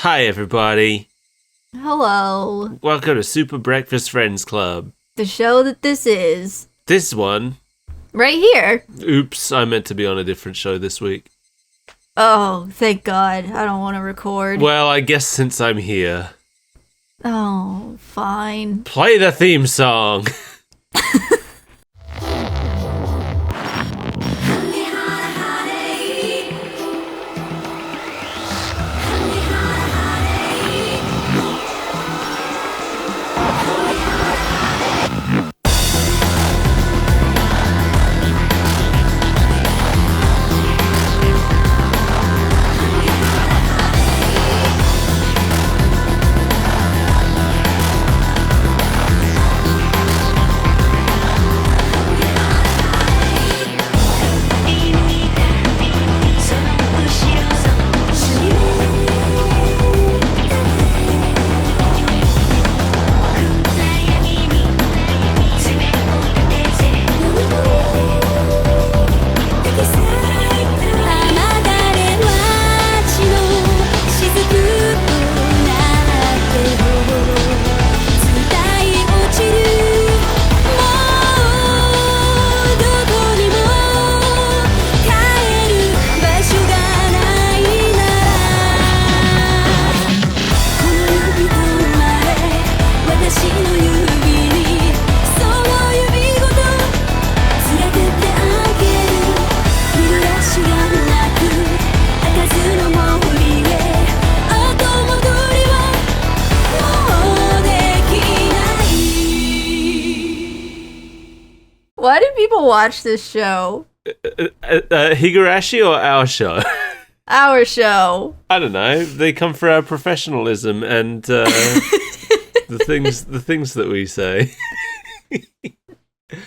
Hi, everybody. Hello. Welcome to Super Breakfast Friends Club. The show that this is. This one. Right here. Oops, I meant to be on a different show this week. Oh, thank God. I don't want to record. Well, I guess since I'm here. Oh, fine. Play the theme song. Why do people watch this show? Higurashi or our show? Our show. I don't know. They come for our professionalism and the things that we say.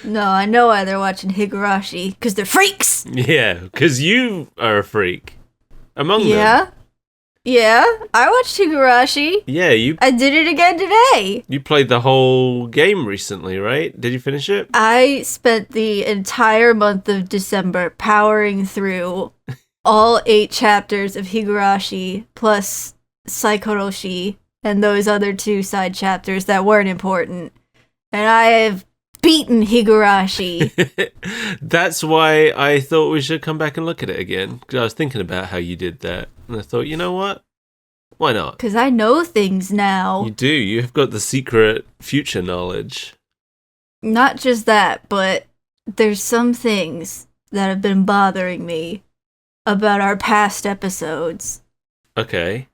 No, I know why they're watching Higurashi. Because they're freaks! Yeah, because you are a freak. Among them. Yeah, I watched Higurashi. Yeah, I did it again today. You played the whole game recently, right? Did you finish it? I spent the entire month of December powering through all 8 chapters of Higurashi plus Saikoroshi and those other 2 side chapters that weren't important. And I have beaten Higurashi. That's why I thought we should come back and look at it again. Because I was thinking about how you did that. And I thought, you know what? Why not? Because I know things now. You do. You've got the secret future knowledge. Not just that, but there's some things that have been bothering me about our past episodes. Okay.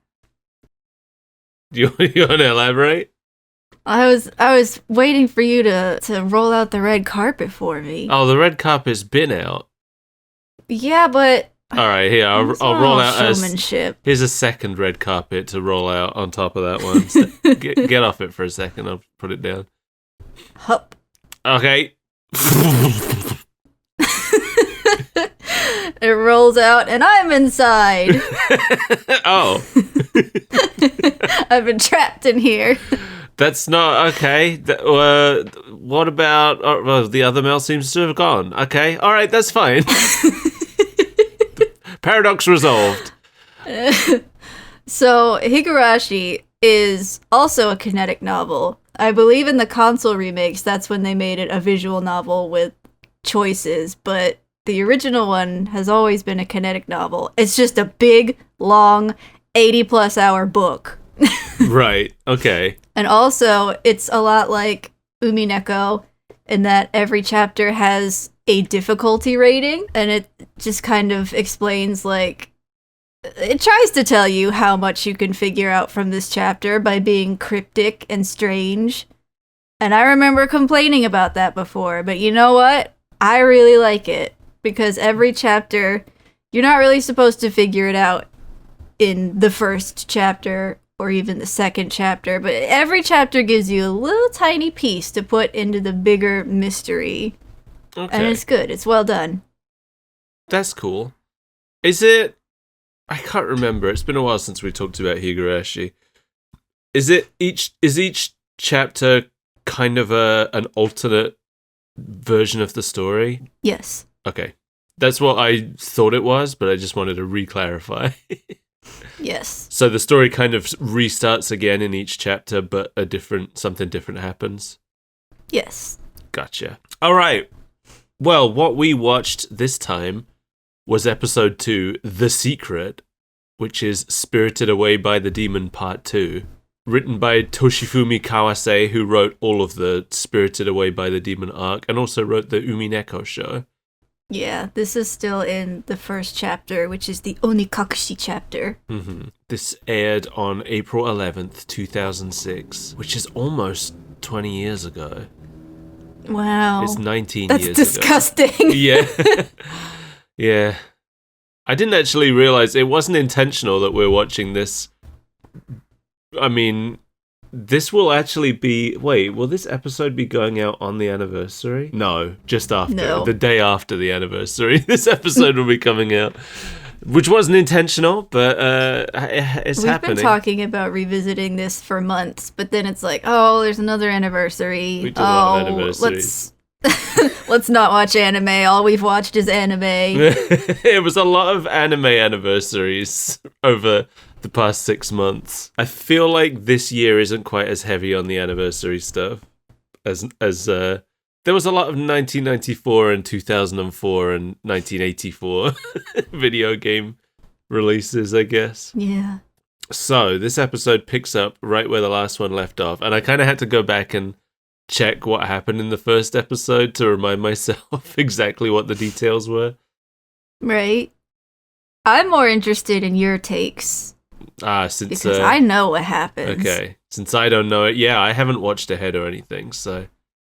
Do you want to elaborate? I was waiting for you to roll out the red carpet for me. Oh, the red carpet's been out. Yeah, but... All right, here, I'll roll out showmanship. Here's a second red carpet to roll out on top of that one. So get off it for a second. I'll put it down. Hup. Okay. It rolls out, and I'm inside. Oh. I've been trapped in here. That's not okay. What about... well, the other Mel seems to have gone. Okay, all right, that's fine. Paradox resolved. So, Higurashi is also a kinetic novel. I believe in the console remakes, that's when they made it a visual novel with choices, but the original one has always been a kinetic novel. It's just a big, long, 80-plus hour book. Right, okay. And also, it's a lot like Umineko in that every chapter has a difficulty rating, and it just kind of explains, like, it tries to tell you how much you can figure out from this chapter by being cryptic and strange. And I remember complaining about that before, but you know what? I really like it, because every chapter, you're not really supposed to figure it out in the first chapter or even the second chapter, but every chapter gives you a little tiny piece to put into the bigger mystery. Okay. And it's good. It's well done. That's cool. Is it... I can't remember. It's been a while since we talked about Higurashi. Is each chapter kind of an alternate version of the story? Yes. Okay. That's what I thought it was, but I just wanted to re-clarify. Yes. So the story kind of restarts again in each chapter, but something different happens. Yes. Gotcha. All right. Well, what we watched this time was episode 2, The Secret, which is Spirited Away by the Demon Part 2, written by Toshifumi Kawase, who wrote all of the Spirited Away by the Demon arc, and also wrote the Umineko show. Yeah, this is still in the first chapter, which is the Onikakushi chapter. Mm-hmm. This aired on April 11th, 2006, which is almost 20 years ago. Wow. It's 19 That's years disgusting. ago. Yeah. Yeah. I didn't actually realize it wasn't intentional that we're watching this. I mean, this will actually be... Wait, will this episode be going out on the anniversary? No, just after. No. The day after the anniversary. This episode will be coming out. Which wasn't intentional, but it's happening. We've been talking about revisiting this for months, but then it's like, oh, there's another anniversary. We do a lot of anniversaries. Let's not watch anime. All we've watched is anime. It was a lot of anime anniversaries over the past 6 months. I feel like this year isn't quite as heavy on the anniversary stuff as there was a lot of 1994 and 2004 and 1984 video game releases, I guess. Yeah. So this episode picks up right where the last one left off, and I kind of had to go back and check what happened in the first episode to remind myself exactly what the details were. Right. I'm more interested in your takes. Because I know what happens. Okay. Since I don't know it, yeah, I haven't watched ahead or anything, so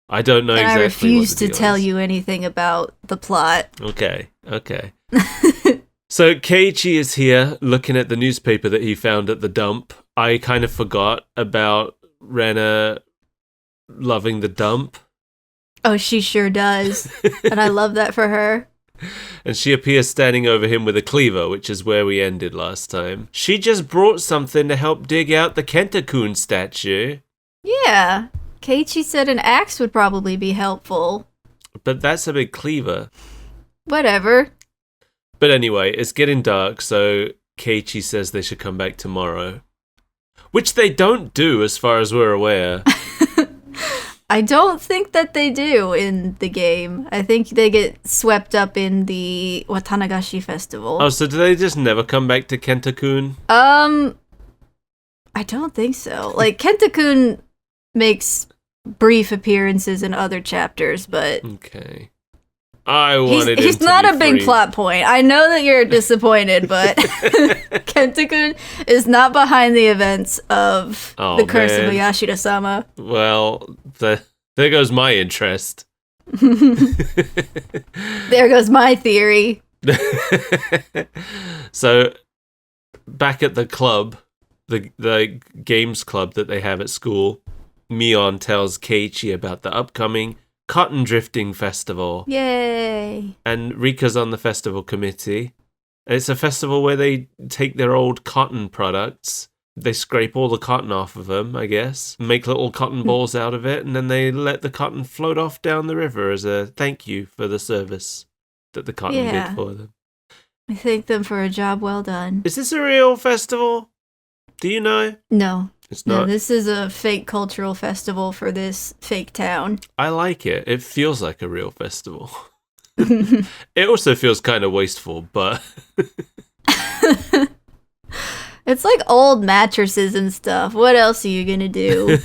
I don't know and exactly. I refuse what the to deal tell is. you anything about the plot. Okay. So Keiichi is here looking at the newspaper that he found at the dump. I kind of forgot about Rena loving the dump. Oh, she sure does. And I love that for her. And she appears standing over him with a cleaver, which is where we ended last time. She just brought something to help dig out the Kenta-kun statue. Yeah. Keiichi said an axe would probably be helpful. But that's a big cleaver. Whatever. But anyway, it's getting dark, so Keiichi says they should come back tomorrow. Which they don't do, as far as we're aware. I don't think that they do in the game. I think they get swept up in the Watanagashi festival. Oh, so do they just never come back to Kenta-kun? I don't think so. Like, Kenta-kun makes brief appearences in other chapters, but... Okay. I wanted he's not a big plot point. I know that you're disappointed, but Kenta-kun is not behind the events of the Curse of Yashida-sama. Well, there goes my interest. There goes my theory. So, back at the club, the games club that they have at school, Mion tells Keiichi about the upcoming Cotton Drifting Festival. Yay! And Rika's on the festival committee. It's a festival where they take their old cotton products, they scrape all the cotton off of them, I guess, make little cotton balls out of it, and then they let the cotton float off down the river as a thank you for the service that the cotton did for them. I thank them for a job well done. Is this a real festival? Do you know? No. It's not. No, this is a fake cultural festival for this fake town. I like it. It feels like a real festival. It also feels kind of wasteful, but... It's like old mattresses and stuff. What else are you gonna do?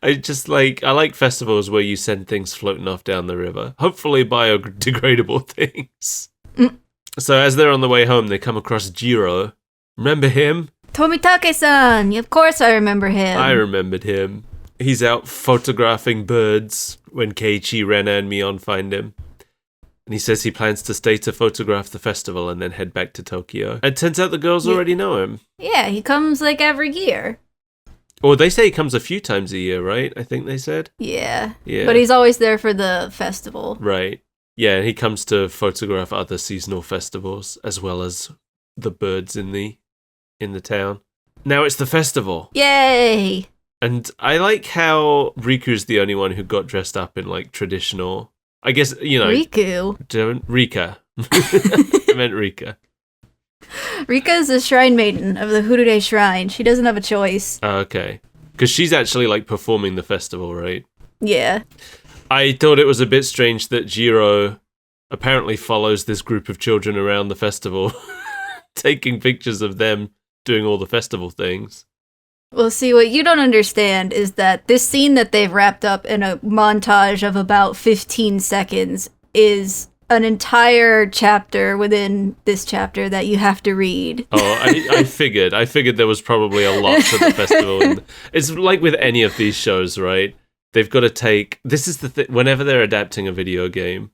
I like festivals where you send things floating off down the river. Hopefully biodegradable things. So as they're on the way home, they come across Jiro. Remember him? Tomitake-san! Of course I remember him. I remembered him. He's out photographing birds when Keiichi, Rena, and Mion find him. And he says he plans to stay to photograph the festival and then head back to Tokyo. It turns out the girls already know him. Yeah, he comes like every year. Or they say he comes a few times a year, right? I think they said. Yeah. But he's always there for the festival. Right. Yeah, he comes to photograph other seasonal festivals as well as the birds in the town. Now it's the festival. Yay! And I like how Riku's the only one who got dressed up in like traditional... I guess, you know... Riku? Rika. I meant Rika. Rika is the shrine maiden of the Hurure Shrine. She doesn't have a choice. Okay. Because she's actually, like, performing the festival, right? Yeah. I thought it was a bit strange that Jiro apparently follows this group of children around the festival, taking pictures of them doing all the festival things. Well, see, what you don't understand is that this scene that they've wrapped up in a montage of about 15 seconds is an entire chapter within this chapter that you have to read. Oh, I figured. I figured there was probably a lot to the festival. And it's like with any of these shows, right? They've got to take... This is the thing. Whenever they're adapting a video game,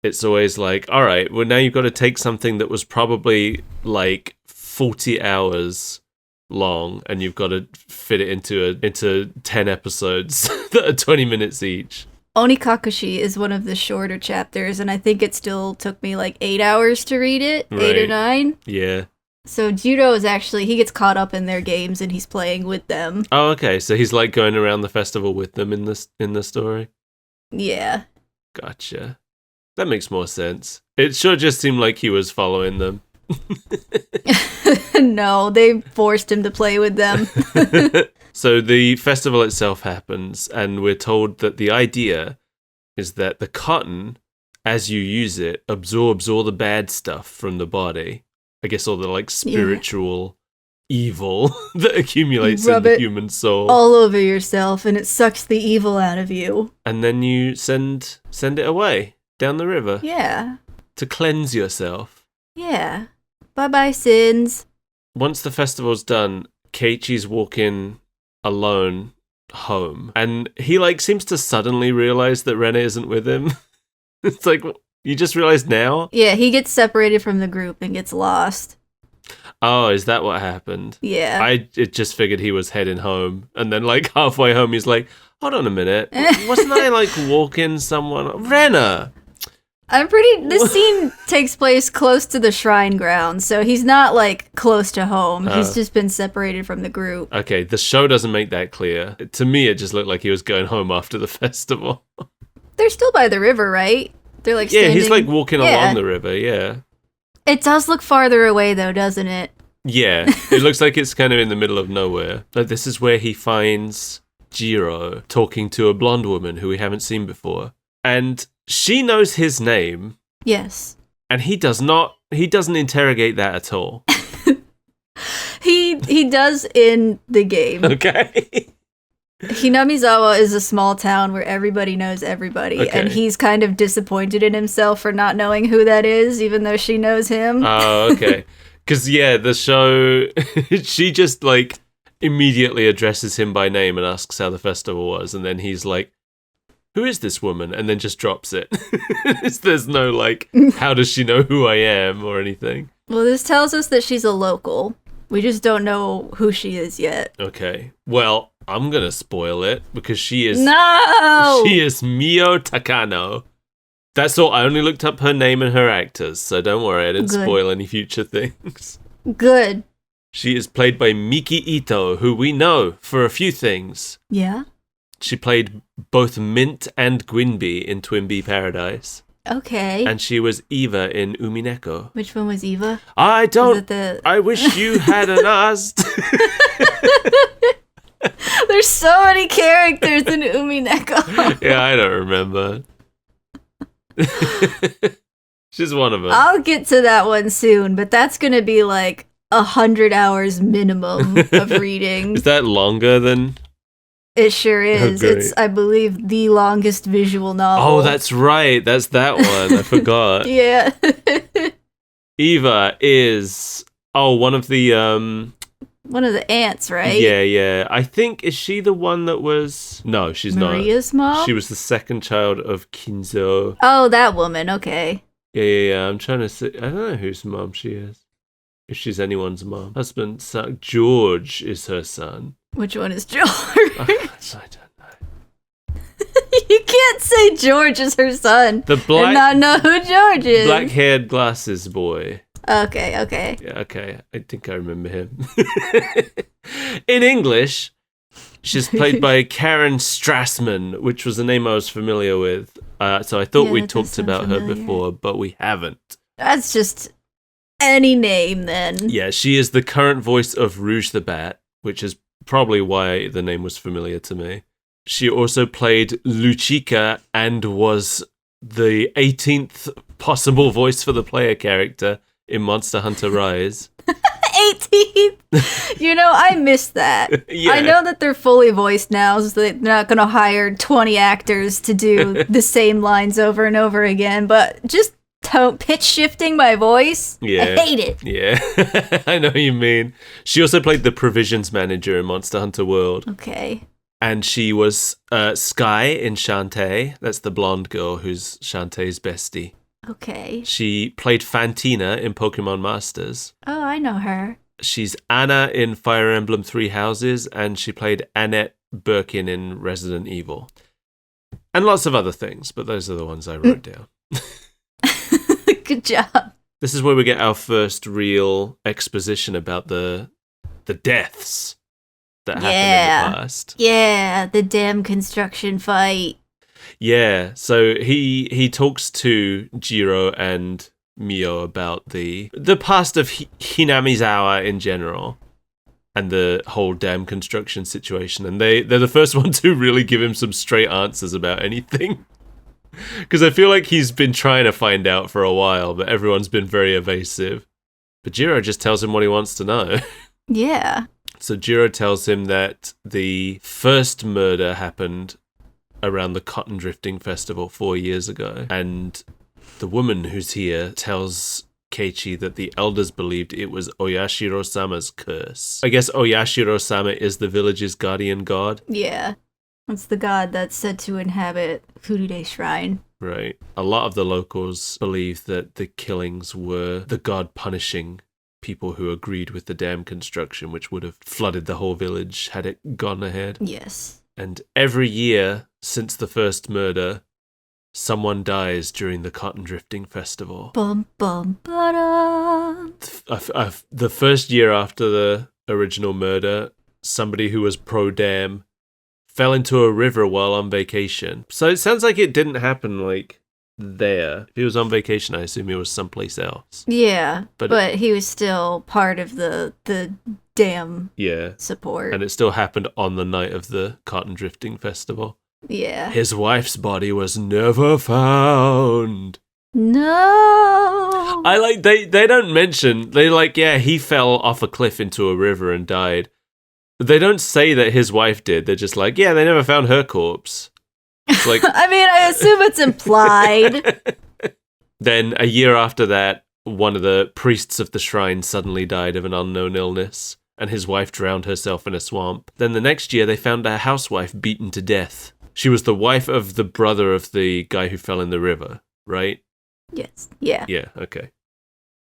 it's always like, all right, well, now you've got to take something that was probably like 40 hours long, and you've got to fit it into 10 episodes that are 20 minutes each. Onikakushi is one of the shorter chapters, and I think it still took me like 8 hours to read it, Right. 8 or 9. Yeah. So Jiro is actually, he gets caught up in their games and he's playing with them. Oh, okay. So he's like going around the festival with them in the story. Yeah. Gotcha. That makes more sense. It sure just seemed like he was following them. No, they forced him to play with them. So the festival itself happens, and we're told that the idea is that the cotton, as you use it, absorbs all the bad stuff from the body. I guess all the like spiritual evil that accumulates in the human soul. All over yourself, and it sucks the evil out of you. And then you send it away down the river. Yeah. To cleanse yourself. Yeah. Bye-bye, sins. Once the festival's done, Keiichi's walking alone home, and he like seems to suddenly realize that Rena isn't with him. It's like, you just realized now? Yeah, he gets separated from the group and gets lost. Oh, is that what happened? Yeah. I just figured he was heading home, and then like halfway home he's like, hold on a minute, wasn't I like walking someone? Rena! This scene takes place close to the shrine ground, so he's not like close to home. He's just been separated from the group. Okay, the show doesn't make that clear. To me, it just looked like he was going home after the festival. They're still by the river, right? They're like standing... Yeah, he's like walking along the river, yeah. It does look farther away though, doesn't it? Yeah, it looks like it's kind of in the middle of nowhere. But this is where he finds Jiro talking to a blonde woman who we haven't seen before. And she knows his name. Yes. And he doesn't interrogate that at all. He does in the game. Okay. Hinamizawa is a small town where everybody knows everybody, Okay. and he's kind of disappointed in himself for not knowing who that is, even though she knows him. Oh, okay. Because, yeah, the show, she just, like, immediately addresses him by name and asks how the festival was, and then he's like, who is this woman? And then just drops it. There's no, like, how does she know who I am or anything? Well, this tells us that she's a local. We just don't know who she is yet. Okay. Well, I'm gonna spoil it because she is... No! She is Mio Takano. That's all. I only looked up her name and her actors, so don't worry, I didn't spoil any future things. Good. She is played by Miki Ito, who we know for a few things. Yeah? She played both Mint and Gwynby in Twinbee Paradise. Okay. And she was Eva in Umineko. Which one was Eva? I don't... Is it the... I wish you hadn't asked. There's so many characters in Umineko. Yeah, I don't remember. She's one of them. I'll get to that one soon, but that's gonna be like 100 hours minimum of reading. Is that longer than... It sure is. Oh, It's, I believe, the longest visual novel. Oh, that's right. That's that one. I forgot. Yeah. Eva is... Oh, one of the... One of the ants, right? Yeah. I think, is she the one that was... No, she's Maria's not. mom? She was the second child of Kinzo. Oh, that woman. Okay. Yeah. I'm trying to see... I don't know whose mom she is. If she's anyone's mom. Husband, son. George is her son. Which one is George? I don't know. You can't say George is her son The black... and not know who George is. Black-haired glasses boy. Okay. Yeah, okay. I think I remember him. In English, she's played by Karen Strassman, which was a name I was familiar with. So I thought we talked about her before, but we haven't. That's just any name then. Yeah, she is the current voice of Rouge the Bat, which is probably why the name was familiar to me. She also played Luchika and was the 18th possible voice for the player character in Monster Hunter Rise. 18th? You know, I missed that. Yeah. I know that they're fully voiced now, so they're not going to hire 20 actors to do the same lines over and over again, but just pitch shifting my voice, Yeah. I hate it. Yeah, I know what you mean. She also played the provisions manager in Monster Hunter World. Okay. And she was Sky in Shantae. That's the blonde girl who's Shantae's bestie. Okay. She played Fantina in Pokemon Masters. Oh, I know her. She's Anna in Fire Emblem Three Houses, and she played Annette Birkin in Resident Evil. And lots of other things, but those are the ones I wrote down. Good job. This is where we get our first real exposition about the deaths that happened in the past. Yeah, the damn construction fight. Yeah, so he talks to Jiro and Mio about the past of Hinamizawa in general and the whole dam construction situation, and they're the first ones to really give him some straight answers about anything. Because I feel like he's been trying to find out for a while, but everyone's been very evasive. But Jiro just tells him what he wants to know. Yeah. So Jiro tells him that the first murder happened around the Cotton Drifting Festival 4 years ago. And the woman who's here tells Keiichi that the elders believed it was Oyashiro-sama's curse. I guess Oyashiro-sama is the village's guardian god. Yeah. It's the god that's said to inhabit Furude Shrine. Right. A lot of the locals believe that the killings were the god punishing people who agreed with the dam construction, which would have flooded the whole village had it gone ahead. Yes. And every year since the first murder, someone dies during the Cotton Drifting Festival. Bum bum ba The first year after the original murder, somebody who was pro-dam fell into a river while on vacation. So it sounds like it didn't happen, like, there. If he was on vacation, I assume he was someplace else. Yeah, But but he was still part of the dam Yeah. support. And it still happened on the night of the Cotton Drifting Festival. Yeah. His wife's body was never found. No. I like, they don't mention, they like, yeah, he fell off a cliff into a river and died. But they don't say that his wife did. They're just like, yeah, they never found her corpse. It's like, I mean, I assume it's implied. Then a year after that, one of the priests of the shrine suddenly died of an unknown illness, and his wife drowned herself in a swamp. Then the next year, they found a housewife beaten to death. She was the wife of the brother of the guy who fell in the river, right? Yes. Yeah. Yeah, okay.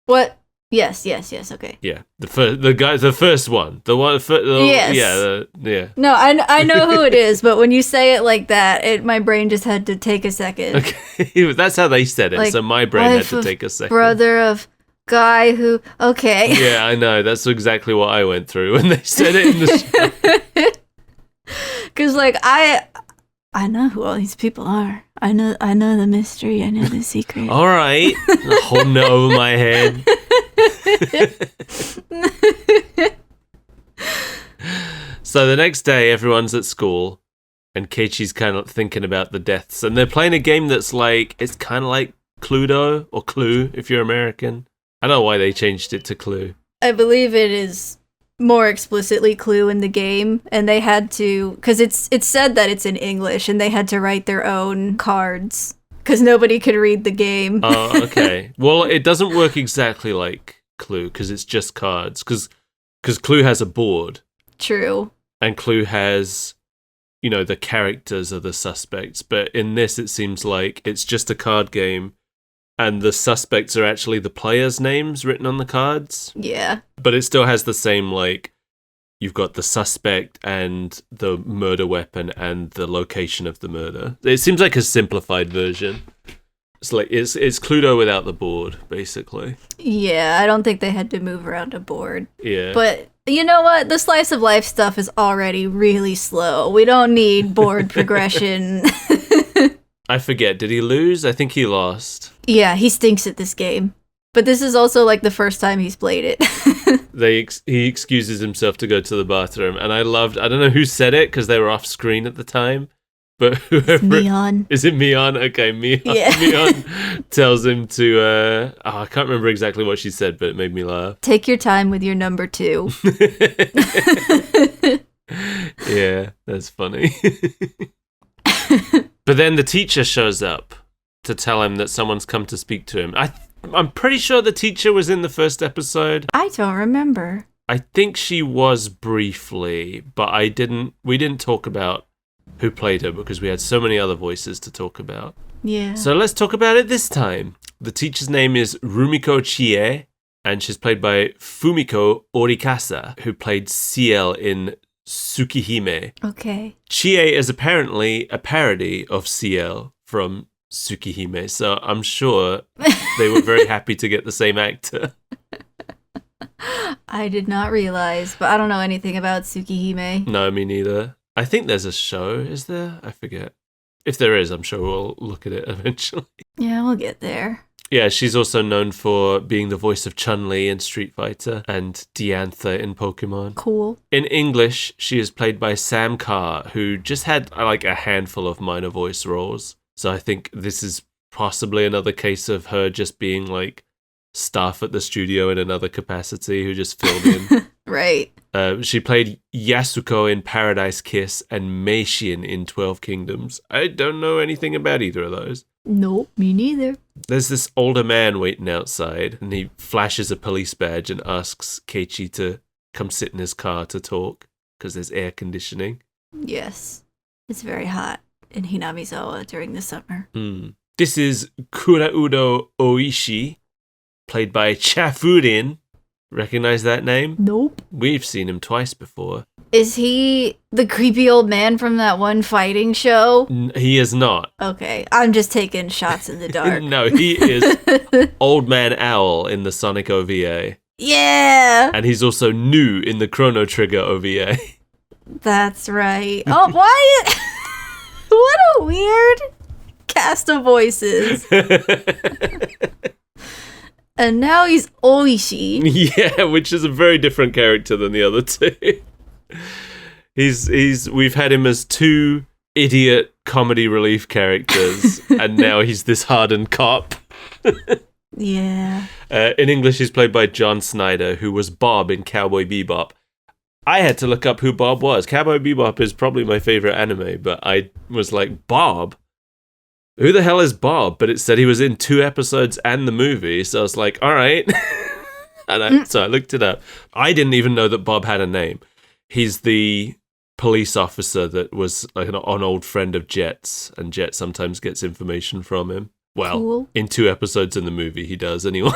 What? Yes, okay. Yeah, the first one. The one, Yes. Yeah. No, I know who it is, but when you say it like that, my brain just had to take a second. Okay, that's how they said it, Like, so my brain had wife to of take a second. Brother of guy who... Okay. Yeah, I know. That's exactly what I went through when they said it in the show. Because, like, I know who all these people are. I know the mystery. I know the secret. All right. Holding it over my head. So the next day, everyone's at school, and Keiichi's kind of thinking about the deaths, and they're playing a game that's like, it's kind of like Cluedo, or Clue if you're American. I don't know why they changed it to Clue. I believe it is more explicitly Clue in the game, and they had to, because it's said that it's in English, and they had to write their own cards because nobody could read the game. Oh, okay. Well, it doesn't work exactly like Clue because it's just cards. Because Clue has a board. True. And Clue has, the characters are the suspects. But in this, it seems like it's just a card game, and the suspects are actually the players' names written on the cards. Yeah. But it still has the same, like, you've got the suspect and the murder weapon and the location of the murder. It seems like a simplified version. It's like it's Cluedo without the board, basically. Yeah, I don't think they had to move around a board. Yeah. But you know what? The slice of life stuff is already really slow. We don't need board progression. I forget. Did he lose? I think he lost. Yeah, he stinks at this game. But this is also like the first time he's played it. He excuses himself to go to the bathroom, and I don't know who said it because they were off screen at the time, but whoever Mion. Is it Mion? Okay, Mion. Yeah. Mion tells him to. I can't remember exactly what she said, but it made me laugh. Take your time with your number 2. Yeah, that's funny. But then the teacher shows up to tell him that someone's come to speak to him. I'm pretty sure the teacher was in the first episode. I don't remember. I think she was briefly, but we didn't talk about who played her because we had so many other voices to talk about. Yeah. So let's talk about it this time. The teacher's name is Rumiko Chie, and she's played by Fumiko Orikasa, who played Ciel in Tsukihime. Okay. Chie is apparently a parody of Ciel from Tsukihime, so I'm sure they were very happy to get the same actor. I did not realize, but I don't know anything about Tsukihime. No, me neither. I think there's a show, is there? I forget. If there is, I'm sure we'll look at it eventually. Yeah, we'll get there. Yeah, she's also known for being the voice of Chun-Li in Street Fighter and Diantha in Pokemon. Cool. In English, she is played by Sam Carr, who just had like a handful of minor voice roles. So I think this is possibly another case of her just being like staff at the studio in another capacity who just filled in. Right. She played Yasuko in Paradise Kiss and Meishin in 12 Kingdoms. I don't know anything about either of those. Nope, me neither. There's this older man waiting outside, and he flashes a police badge and asks Keiichi to come sit in his car to talk, because there's air conditioning. Yes. It's very hot in Hinamizawa during the summer. This is Kuraudo Oishi, played by Chafurin. Recognize that name? Nope. We've seen him twice before. Is he the creepy old man from that one fighting show? He is not. Okay, I'm just taking shots in the dark. No, he is Old Man Owl in the Sonic OVA. Yeah! And he's also new in the Chrono Trigger OVA. That's right. Oh, why? What a weird cast of voices. And now he's Oishi. Yeah, which is a very different character than the other two. We've had him as two idiot comedy relief characters, and now he's this hardened cop. Yeah. In English, he's played by John Snyder, who was Bob in Cowboy Bebop. I had to look up who Bob was. Cowboy Bebop is probably my favorite anime, but I was like, Bob? Who the hell is Bob? But it said he was in 2 episodes and the movie, so I was like, all right. So I looked it up. I didn't even know that Bob had a name. He's the police officer that was like an old friend of Jet's, and Jet sometimes gets information from him. Well, cool. In 2 episodes in the movie, he does anyway.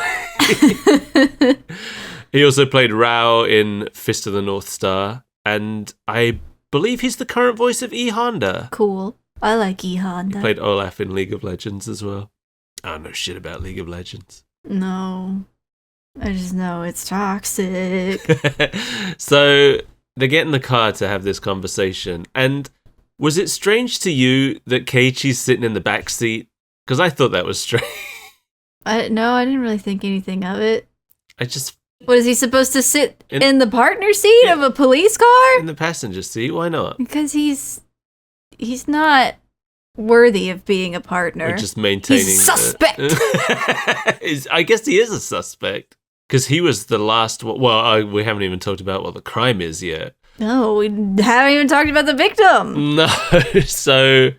He also played Rao in Fist of the North Star, and I believe he's the current voice of E. Honda. Cool. I like E. Honda. He played Olaf in League of Legends as well. I don't know shit about League of Legends. No. I just know it's toxic. So they get in the car to have this conversation, and was it strange to you that Keiichi's sitting in the back seat? Because I thought that was strange. No, I didn't really think anything of it. What is he supposed to sit in the partner seat of a police car? In the passenger seat, why not? Because he's not worthy of being a partner. Or just maintaining. He's a suspect. I guess he is a suspect because he was the last. Well, we haven't even talked about what the crime is yet. No, we haven't even talked about the victim. No, so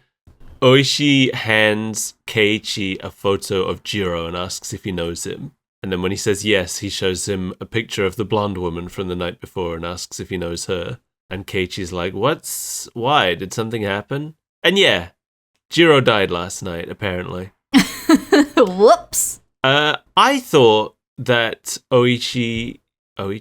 Oishi hands Keiichi a photo of Jiro and asks if he knows him. And then when he says yes, he shows him a picture of the blonde woman from the night before and asks if he knows her. And Keiichi's like, why? Did something happen? And yeah, Jiro died last night, apparently. Whoops. I thought that Oishi... I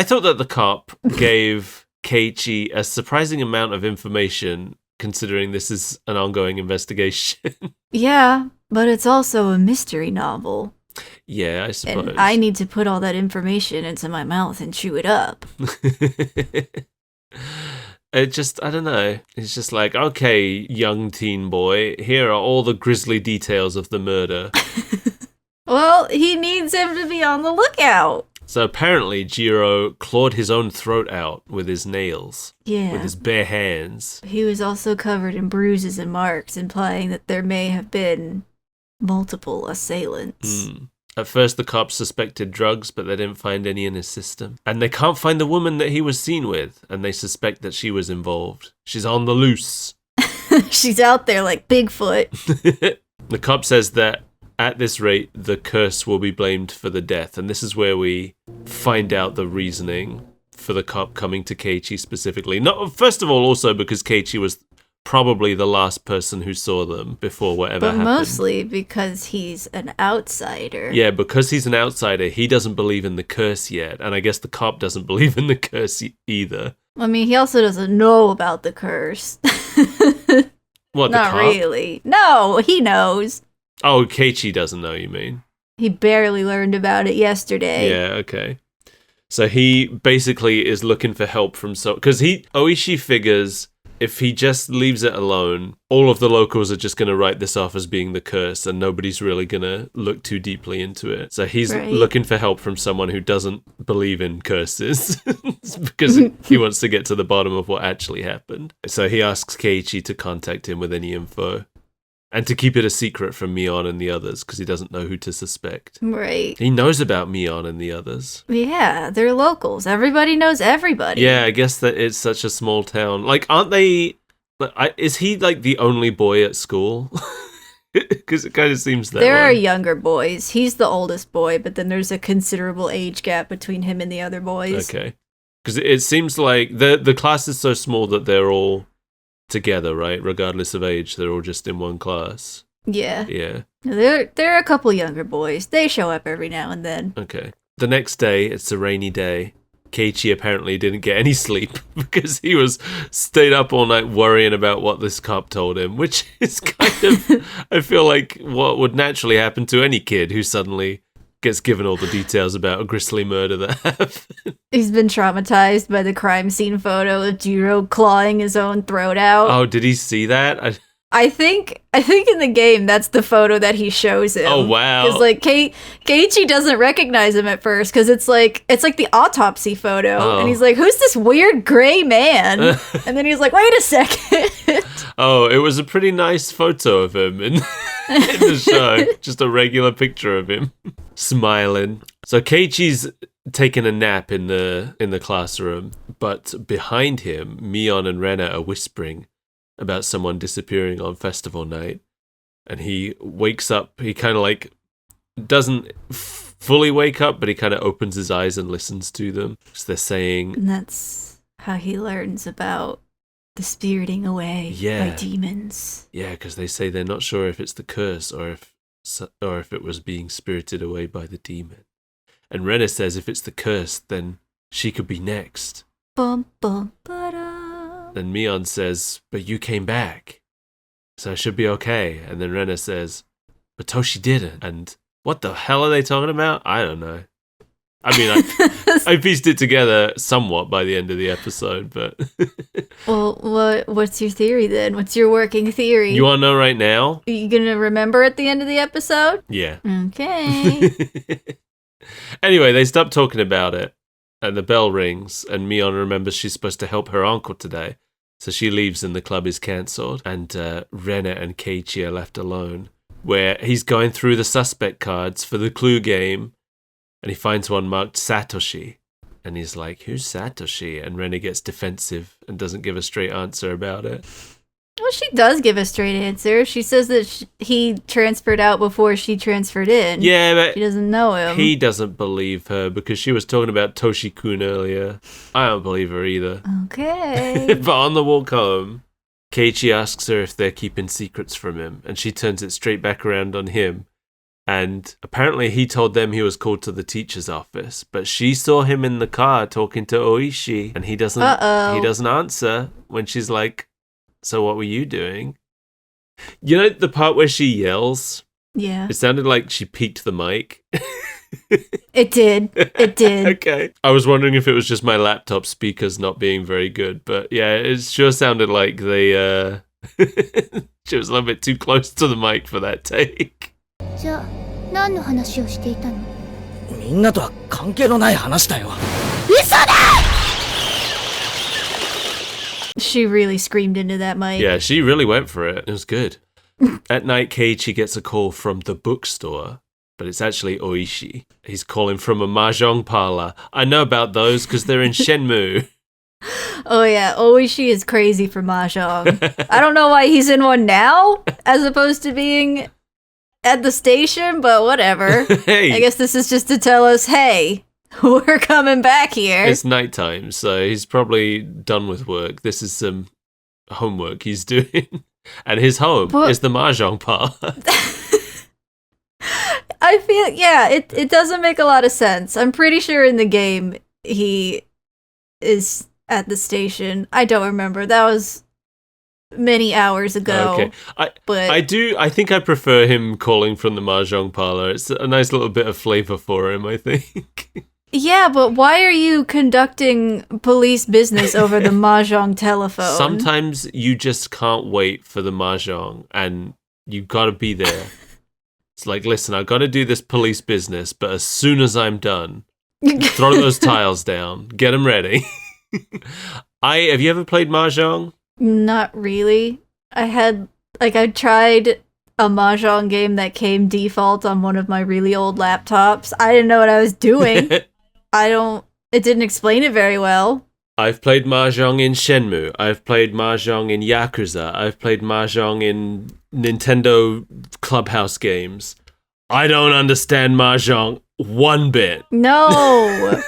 thought that the cop gave Keiichi a surprising amount of information, considering this is an ongoing investigation. Yeah, but it's also a mystery novel. Yeah, I suppose. And I need to put all that information into my mouth and chew it up. I don't know. It's just like, okay, young teen boy, here are all the grisly details of the murder. Well, he needs him to be on the lookout. So apparently Jiro clawed his own throat out with his nails. Yeah. With his bare hands. He was also covered in bruises and marks, implying that there may have been multiple assailants. At first, the cops suspected drugs, but they didn't find any in his system. And they can't find the woman that he was seen with, and they suspect that she was involved. She's on the loose. She's out there like Bigfoot. The cop says that at this rate, the curse will be blamed for the death. And this is where we find out the reasoning for the cop coming to Keiichi specifically. Not, first of all, also because Keiichi was probably the last person who saw them before whatever happened. But mostly because he's an outsider. Yeah, because he's an outsider, he doesn't believe in the curse yet. And I guess the cop doesn't believe in the curse either. I mean, he also doesn't know about the curse. What, the Not cop? really. No, he knows. Oh, Keiichi doesn't know, you mean? He barely learned about it yesterday. Yeah, okay. So he basically is looking for help from because Oishi figures if he just leaves it alone, all of the locals are just going to write this off as being the curse and nobody's really going to look too deeply into it. So he's looking for help from someone who doesn't believe in curses because he wants to get to the bottom of what actually happened. So he asks Keiichi to contact him with any info. And to keep it a secret from Mion and the others, because he doesn't know who to suspect. Right. He knows about Mion and the others. Yeah, they're locals. Everybody knows everybody. Yeah, I guess that it's such a small town. Like, aren't they... Is he, like, the only boy at school? Because it kind of seems that There way. are younger boys. He's the oldest boy, but then there's a considerable age gap between him and the other boys. Okay. Because it seems like the class is so small that they're all together, right? Regardless of age, they're all just in one class. Yeah. Yeah. There are a couple younger boys. They show up every now and then. Okay. The next day, it's a rainy day. Keiichi apparently didn't get any sleep because he was stayed up all night worrying about what this cop told him, which is kind of, I feel like, what would naturally happen to any kid who suddenly gets given all the details about a grisly murder that happened. He's been traumatized by the crime scene photo of Jiro clawing his own throat out. Oh, did he see that? I think in the game that's the photo that he shows him. Oh wow! Because like Keiichi doesn't recognize him at first because it's like the autopsy photo, and he's like, "Who's this weird gray man?" And then he's like, "Wait a second." Oh, it was a pretty nice photo of him in the show. Just a regular picture of him smiling. So Keiichi's taking a nap in the classroom, but behind him, Mion and Rena are whispering about someone disappearing on festival night. And he wakes up, he kind of like doesn't fully wake up, but he kind of opens his eyes and listens to them. So they're saying... And that's how he learns about the spiriting away by demons. Yeah, because they say they're not sure if it's the curse or if it was being spirited away by the demon. And Rena says if it's the curse, then she could be next. Bum, bum, ba-da. Then Mion says, but you came back, so I should be okay. And then Rena says, but Toshi didn't. And what the hell are they talking about? I don't know. I mean, I pieced it together somewhat by the end of the episode, but... Well, what's your theory then? What's your working theory? You want to know right now? Are you going to remember at the end of the episode? Yeah. Okay. Anyway, they stop talking about it, and the bell rings, and Mion remembers she's supposed to help her uncle today. So she leaves and the club is cancelled, and Rena and Keiichi are left alone, where he's going through the suspect cards for the clue game, and he finds one marked Satoshi, and he's like, who's Satoshi? And Rena gets defensive and doesn't give a straight answer about it. Well, she does give a straight answer. She says that he transferred out before she transferred in. Yeah, but she doesn't know him. He doesn't believe her because she was talking about Toshi-kun earlier. I don't believe her either. Okay. But on the walk home, Keiichi asks her if they're keeping secrets from him, and she turns it straight back around on him. And apparently he told them he was called to the teacher's office, but she saw him in the car talking to Oishi, and he doesn't answer when she's like, so what were you doing? You know the part where she yells? Yeah. It sounded like she peaked the mic. It did. It did. Okay. I was wondering if it was just my laptop speakers not being very good, but yeah, it sure sounded like they, she was a little bit too close to the mic for that take. 何の話をしていたの？みんなとは関係のない話だよ。嘘だ! She really screamed into that mic. Yeah, she really went for it. It was good. At night, Keiichi gets a call from the bookstore, but it's actually Oishi. He's calling from a Mahjong parlor. I know about those because they're in Shenmue. Oh yeah, Oishi is crazy for Mahjong. I don't know why he's in one now, as opposed to being at the station, but whatever. Hey, I guess this is just to tell us, hey, we're coming back here. it's nighttime, so he's probably done with work. This is some homework he's doing. And his home is the Mahjong parlor. I feel, yeah, it doesn't make a lot of sense. I'm pretty sure in the game he is at the station. I don't remember. That was many hours ago. Okay. I think I prefer him calling from the Mahjong parlor. It's a nice little bit of flavor for him, I think. Yeah, but why are you conducting police business over the Mahjong telephone? Sometimes you just can't wait for the Mahjong and you gotta be there. It's like, listen, I gotta do this police business, but as soon as I'm done, throw those tiles down, get them ready. Have you ever played Mahjong? Not really. I tried a Mahjong game that came default on one of my really old laptops. I didn't know what I was doing. It didn't explain it very well. I've played Mahjong in Shenmue. I've played Mahjong in Yakuza. I've played Mahjong in Nintendo Clubhouse games. I don't understand Mahjong one bit. No.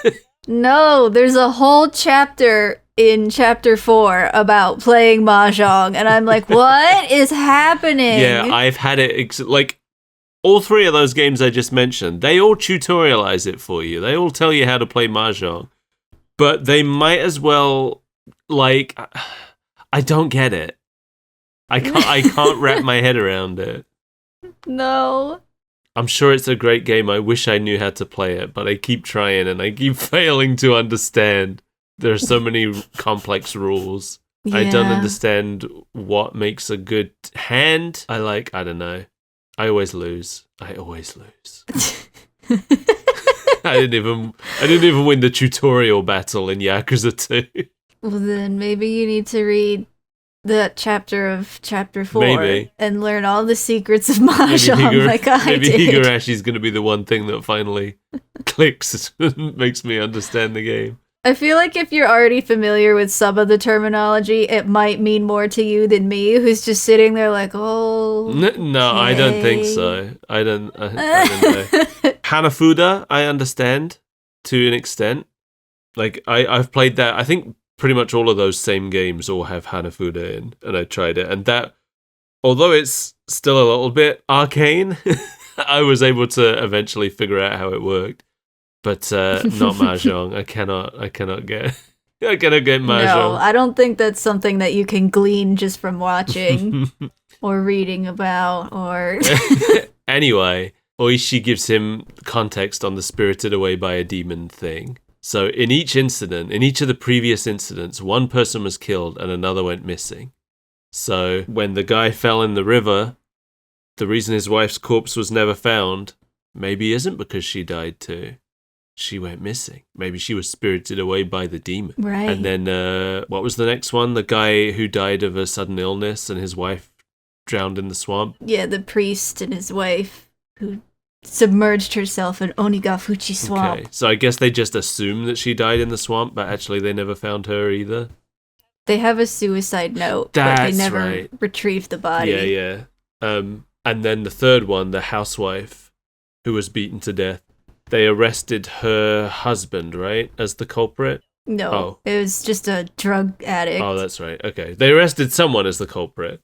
No, there's a whole chapter in chapter 4 about playing Mahjong, and I'm like, what is happening? Yeah, I've had it, like, all three of those games I just mentioned, they all tutorialize it for you. They all tell you how to play Mahjong. But they might as well, like, I don't get it. I can't wrap my head around it. No. I'm sure it's a great game. I wish I knew how to play it, but I keep trying and I keep failing to understand. There are so many complex rules. Yeah. I don't understand what makes a good hand. I don't know. I always lose. I didn't even win the tutorial battle in Yakuza 2. Well, then maybe you need to read that chapter of chapter 4 and learn all the secrets of Mahjong like I did. Maybe Higurashi's going to be the one thing that finally clicks and makes me understand the game. I feel like if you're already familiar with some of the terminology, it might mean more to you than me, who's just sitting there like, oh. No, okay. I don't think so. I don't know. Hanafuda, I understand to an extent. Like, I've played that. I think pretty much all of those same games all have Hanafuda in, and I tried it. And that, although it's still a little bit arcane, I was able to eventually figure out how it worked. But not Mahjong. I cannot get Mahjong. No, I don't think that's something that you can glean just from watching or reading about or... Anyway, Oishi gives him context on the spirited away by a demon thing. So in each of the previous incidents, one person was killed and another went missing. So when the guy fell in the river, the reason his wife's corpse was never found maybe isn't because she died too. She went missing. Maybe she was spirited away by the demon. Right. And then, what was the next one? The guy who died of a sudden illness and his wife drowned in the swamp? Yeah, the priest and his wife who submerged herself in Onigafuchi swamp. Okay, so I guess they just assume that she died in the swamp, but actually they never found her either. They have a suicide note, but they never retrieved the body. Yeah. And then the third one, the housewife who was beaten to death. They arrested her husband, right, as the culprit? No, It was just a drug addict. Oh, that's right. Okay. They arrested someone as the culprit,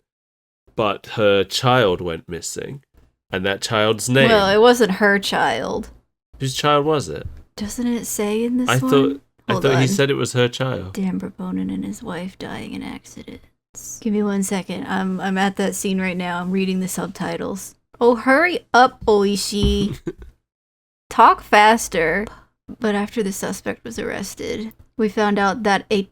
but her child went missing. And that child's name... Well, it wasn't her child. Whose child was it? Doesn't it say in this one? I thought he said it was her child. Dan Proponent and his wife dying in accidents. Give me 1 second. I'm at that scene right now. I'm reading the subtitles. Oh, hurry up, Oishi. Talk faster. But after the suspect was arrested, we found out that a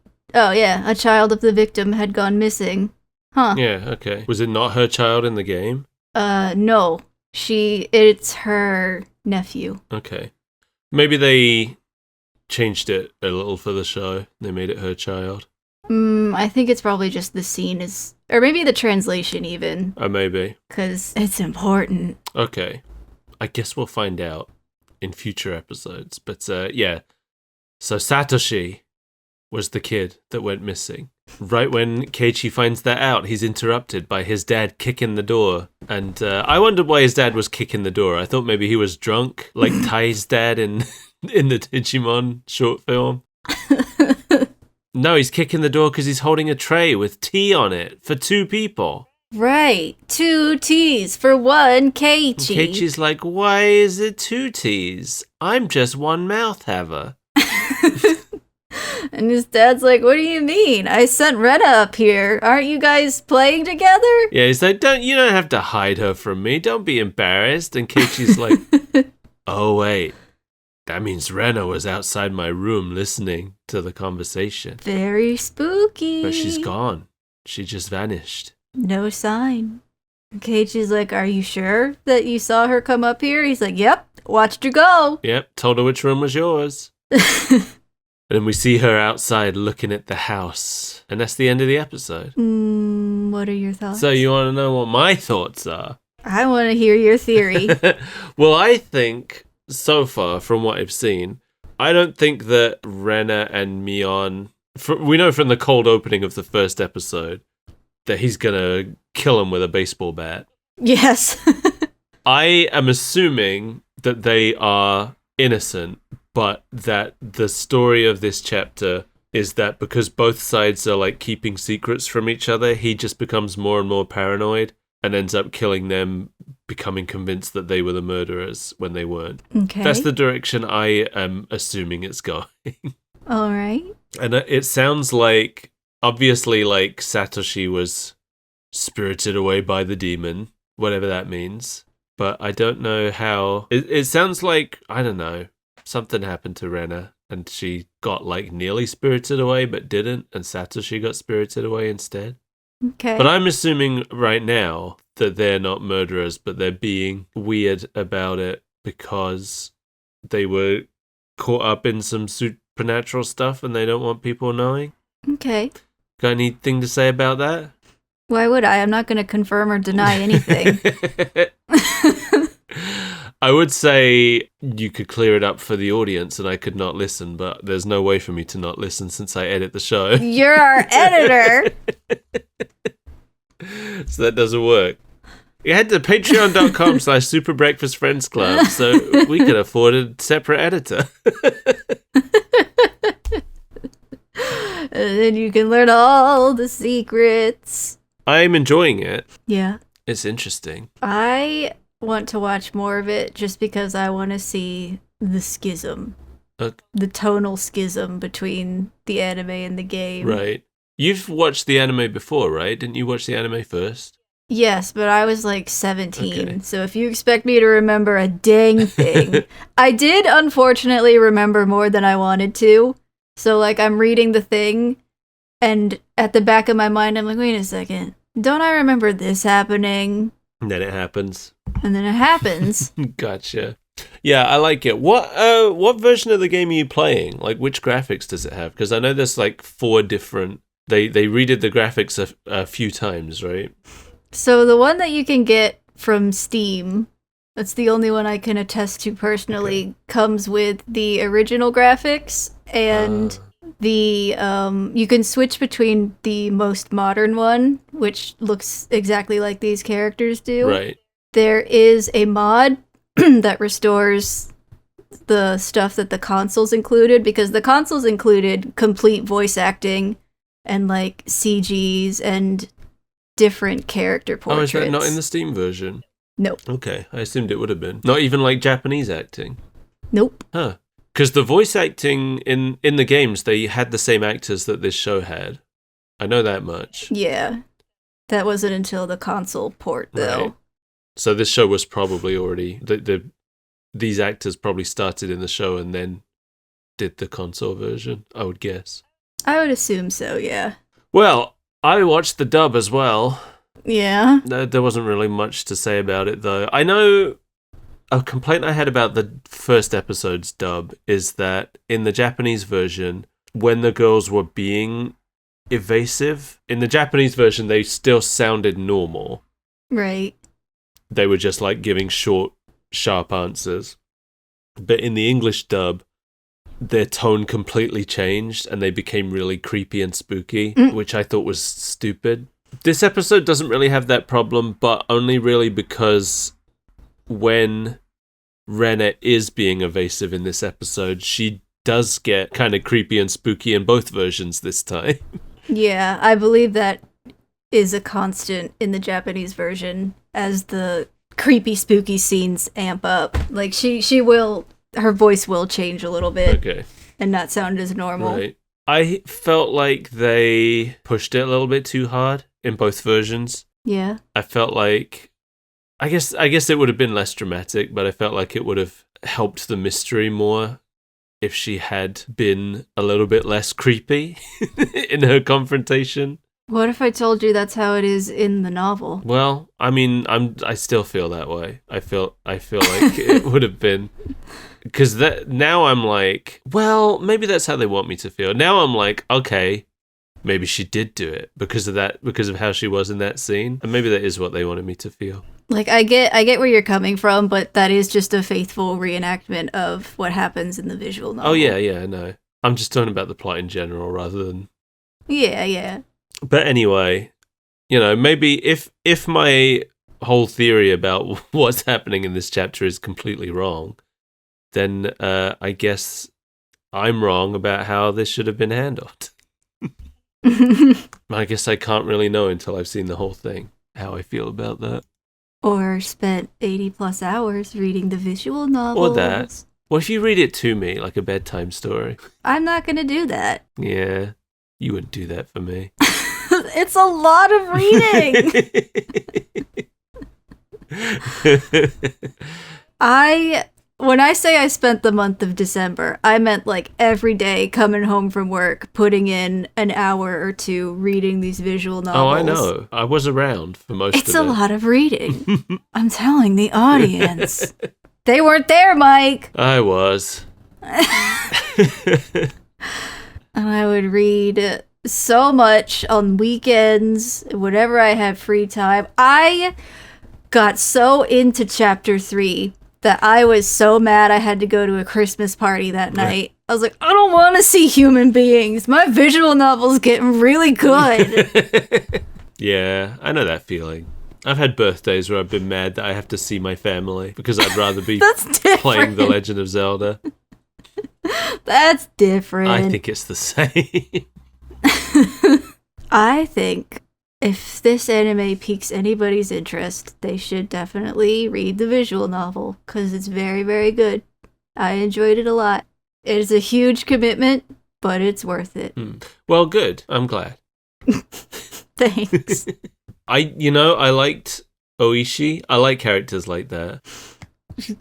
child of the victim had gone missing. Huh. Yeah, okay. Was it not her child in the game? No. It's her nephew. Okay. Maybe they changed it a little for the show. They made it her child. I think it's probably just the scene is, or maybe the translation even. Maybe. Because it's important. Okay. I guess we'll find out in future episodes. But yeah. So Satoshi was the kid that went missing. Right when Keiichi finds that out, he's interrupted by his dad kicking the door. And I wondered why his dad was kicking the door. I thought maybe he was drunk, like Tai's dad in the Digimon short film. No, he's kicking the door because he's holding a tray with tea on it for 2 people. Right. 2 teas for 1 Keiichi. Keiichi's like, why is it 2 teas? I'm just one mouth haver. And his dad's like, what do you mean? I sent Rena up here. Aren't you guys playing together? Yeah, he's like, you don't have to hide her from me. Don't be embarrassed. And Keiichi's like, oh, wait. That means Rena was outside my room listening to the conversation. Very spooky. But she's gone. She just vanished. No sign. Keiichi's like, are you sure that you saw her come up here? He's like, yep, watched her go. Yep, told her which room was yours. And we see her outside looking at the house. And that's the end of the episode. What are your thoughts? So you want to know what my thoughts are? I want to hear your theory. Well, I think, so far, from what I've seen, I don't think that Rena and Mion... we know from the cold opening of the first episode that he's going to kill him with a baseball bat. Yes. I am assuming that they are innocent, but that the story of this chapter is that because both sides are like keeping secrets from each other, he just becomes more and more paranoid and ends up killing them, becoming convinced that they were the murderers when they weren't. Okay. That's the direction I am assuming it's going. All right. And it sounds like, obviously, like Satoshi was spirited away by the demon, whatever that means. But I don't know how. It sounds like, I don't know, something happened to Rena and she got like nearly spirited away but didn't, and Satoshi got spirited away instead. Okay. But I'm assuming right now that they're not murderers, but they're being weird about it because they were caught up in some supernatural stuff and they don't want people knowing. Okay. Got anything to say about that? Why would I? I'm not going to confirm or deny anything. I would say you could clear it up for the audience and I could not listen, but there's no way for me to not listen since I edit the show. You're our editor. So that doesn't work. You head to patreon.com/superbreakfastfriendsclub so we could afford a separate editor. And then you can learn all the secrets. I'm enjoying it. Yeah. It's interesting. I want to watch more of it just because I want to see the schism. The tonal schism between the anime and the game. Right. You've watched the anime before, right? Didn't you watch the anime first? Yes, but I was like 17, Okay. so if you expect me to remember a dang thing... I did, unfortunately, remember more than I wanted to. So, like, I'm reading the thing, and at the back of my mind, I'm like, wait a second. Don't I remember this happening? And then it happens. And then it happens. Gotcha. Yeah, I like it. What version of the game are you playing? Like, which graphics does it have? Because I know there's like 4 different... They redid the graphics a few times, right? So the one that you can get from Steam, that's the only one I can attest to personally, comes with the original graphics and the you can switch between the most modern one, which looks exactly like these characters do. Right. There is a mod that restores the stuff that the consoles included, because the consoles included complete voice acting and like CGs and different character portraits. Oh, is that not in the Steam version? Nope. Okay, I assumed it would have been. Not even like Japanese acting? Nope. Huh. Because the voice acting in the games, they had the same actors that this show had. I know that much. Yeah. That wasn't until the console port, though. Right. So this show was probably already... these actors probably started in the show and then did the console version, I would guess. I would assume so, yeah. Well, I watched the dub as well. Yeah. There wasn't really much to say about it, though. I know a complaint I had about the first episode's dub is that in the Japanese version, when the girls were being evasive, in the Japanese version, they still sounded normal. Right. They were just like giving short, sharp answers. But in the English dub, their tone completely changed and they became really creepy and spooky, which I thought was stupid. This episode doesn't really have that problem, but only really because when Rena is being evasive in this episode, she does get kind of creepy and spooky in both versions this time. Yeah, I believe that is a constant in the Japanese version as the creepy, spooky scenes amp up. Like, her voice will change a little bit. Okay. And not sound as normal. Right. I felt like they pushed it a little bit too hard in both versions. Yeah. I felt like, I guess it would have been less dramatic, but I felt like it would have helped the mystery more if she had been a little bit less creepy in her confrontation. What if I told you that's how it is in the novel? Well, I mean, I still feel that way. I feel like it would have been, because now I'm like, well, maybe that's how they want me to feel. Now I'm like, okay, maybe she did do it because of how she was in that scene, and maybe that is what they wanted me to feel. Like, I get where you're coming from, but that is just a faithful reenactment of what happens in the visual novel. Oh yeah, no. I'm just talking about the plot in general rather than... Yeah. But anyway, maybe if my whole theory about what's happening in this chapter is completely wrong, then I guess I'm wrong about how this should have been handled. I guess I can't really know until I've seen the whole thing how I feel about that. Or spent 80 plus hours reading the visual novels. Or that. What if you read it to me like a bedtime story? I'm not going to do that. Yeah, you wouldn't do that for me. It's a lot of reading. When I say I spent the month of December, I meant like every day coming home from work, putting in an hour or two reading these visual novels. Oh, I know. I was around for most of it. It's a lot of reading. I'm telling the audience. They weren't there, Mike. I was. And I would read so much on weekends, whenever I had free time. I got so into chapter 3 that I was so mad I had to go to a Christmas party that night. I was like, I don't want to see human beings. My visual novel's getting really good. Yeah, I know that feeling. I've had birthdays where I've been mad that I have to see my family because I'd rather be playing The Legend of Zelda. That's different. I think it's the same. I think if this anime piques anybody's interest, they should definitely read the visual novel, because it's very, very good. I enjoyed it a lot. It is a huge commitment, but it's worth it. Well, good. I'm glad. Thanks. I liked Oishi. I like characters like that.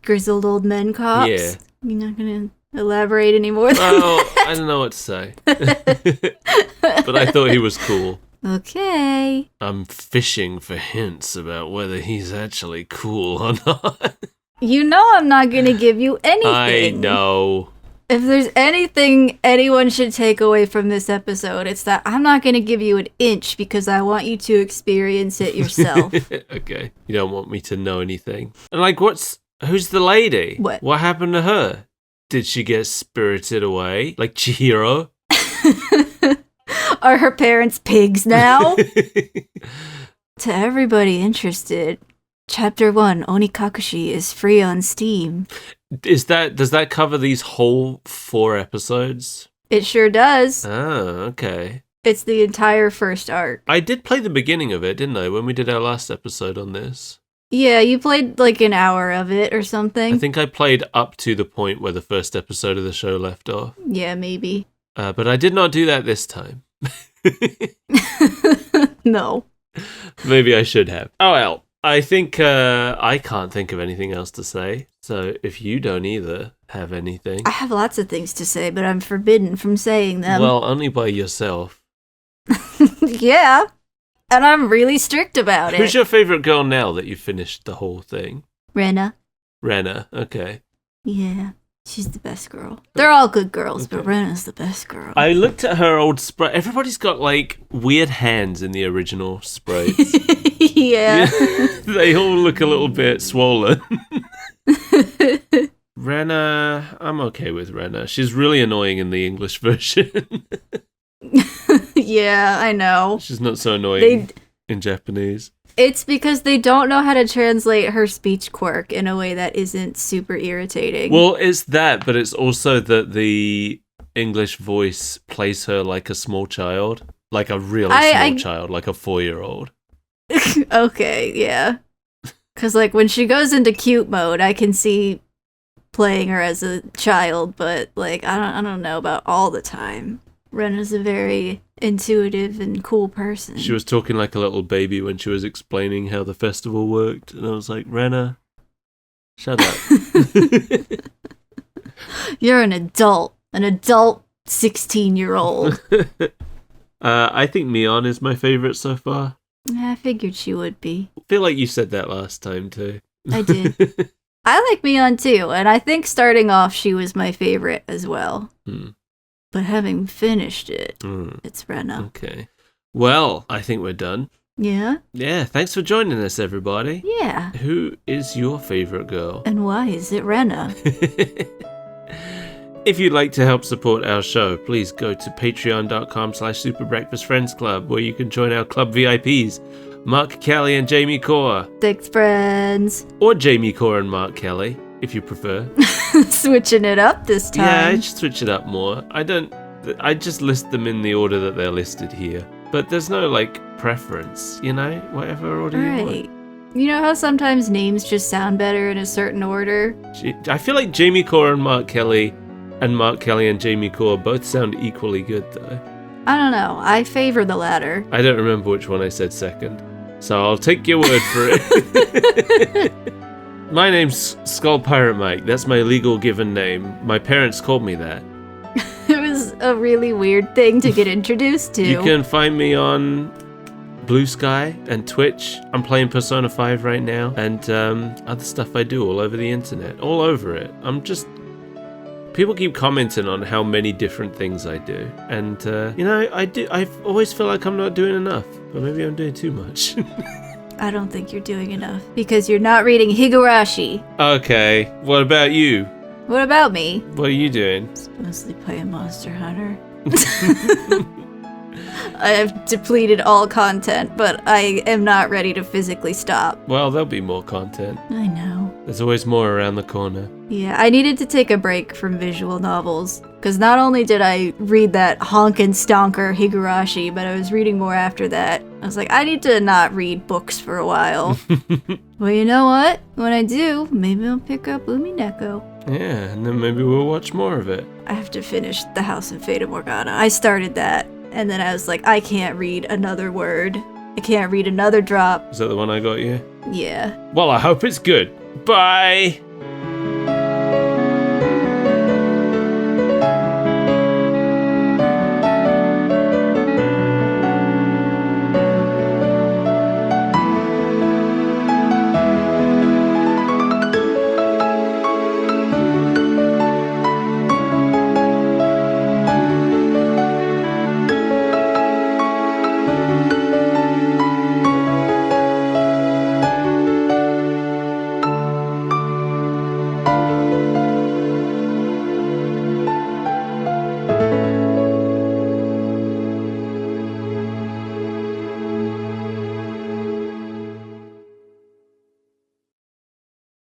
Grizzled old men cops? Yeah. You're not going to elaborate anymore than Well, that? I don't know what to say. But I thought he was cool. Okay. I'm fishing for hints about whether he's actually cool or not. You know I'm not going to give you anything. I know. If there's anything anyone should take away from this episode, it's that I'm not going to give you an inch because I want you to experience it yourself. Okay. You don't want me to know anything. And like, who's the lady? What happened to her? Did she get spirited away? Like Chihiro? Are her parents pigs now? To everybody interested, Chapter 1, Onikakushi, is free on Steam. Does that cover these whole 4 episodes? It sure does. Oh, okay. It's the entire first arc. I did play the beginning of it, didn't I, when we did our last episode on this? Yeah, you played like an hour of it or something. I think I played up to the point where the first episode of the show left off. Yeah, maybe. But I did not do that this time. No. Maybe I should have. Oh well, I think I can't think of anything else to say. So if you don't either have anything... I have lots of things to say, but I'm forbidden from saying them. Well, only by yourself. Yeah. and I'm really strict about it. Who's your favorite girl now that you finished the whole thing? Rena. Rena, okay. Yeah, she's the best girl. They're all good girls, but Rena's the best girl. I looked at her old sprite. Everybody's got like weird hands in the original sprites. Yeah. They all look a little bit swollen. Rena, I'm okay with Rena. She's really annoying in the English version. Yeah, I know. She's not so annoying in Japanese. It's because they don't know how to translate her speech quirk in a way that isn't super irritating. Well, it's that, but it's also that the English voice plays her like a small child. Like a really small child, like a 4-year-old. Okay, yeah. Because, like, when she goes into cute mode, I can see playing her as a child, but, like, I don't know about all the time. Rena's a very intuitive and cool person. She was talking like a little baby when she was explaining how the festival worked, and I was like, Rena, shut up. You're an adult 16-year-old. I think Mion is my favorite so far. I figured she would be. I feel like you said that last time too. I did. I like Mion too, and I think starting off she was my favorite as well. But having finished it, it's Rena. Okay. Well, I think we're done. Yeah? Yeah, thanks for joining us, everybody. Yeah. Who is your favorite girl? And why is it Rena? If you'd like to help support our show, please go to patreon.com/superbreakfastfriendsclub, where you can join our club VIPs, Mark Kelly and Jamie Core. Thanks, friends. Or Jamie Core and Mark Kelly, if you prefer. Switching it up this time. Yeah, I just switch it up more. I just list them in the order that they're listed here. But there's no, like, preference, you know? Whatever order you want. You know how sometimes names just sound better in a certain order? I feel like Jamie Core and Mark Kelly and Jamie Core both sound equally good, though. I don't know. I favor the latter. I don't remember which one I said second, so I'll take your word for it. My name's Skull Pirate Mike. That's my legal given name. My parents called me that. It was a really weird thing to get introduced to. You can find me on Blue Sky and Twitch. I'm playing Persona 5 right now, and other stuff I do all over the internet. All over it. People keep commenting on how many different things I do, and I always feel like I'm not doing enough, but maybe I'm doing too much. I don't think you're doing enough, because you're not reading Higurashi. Okay, what about you? What about me? What are you doing? Mostly playing Monster Hunter. I have depleted all content, but I am not ready to physically stop. Well, there'll be more content. I know. There's always more around the corner. Yeah, I needed to take a break from visual novels, because not only did I read that honkin' stonker Higurashi, but I was reading more after that. I was like, I need to not read books for a while. Well, you know what? When I do, maybe I'll pick up Umineko. Yeah, and then maybe we'll watch more of it. I have to finish The House of Fata Morgana. I started that, and then I was like, I can't read another word. I can't read another drop. Is that the one I got you? Yeah. Well, I hope it's good. Bye!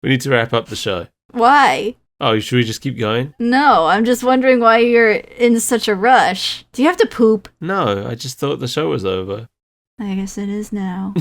We need to wrap up the show. Why? Oh, should we just keep going? No, I'm just wondering why you're in such a rush. Do you have to poop? No, I just thought the show was over. I guess it is now.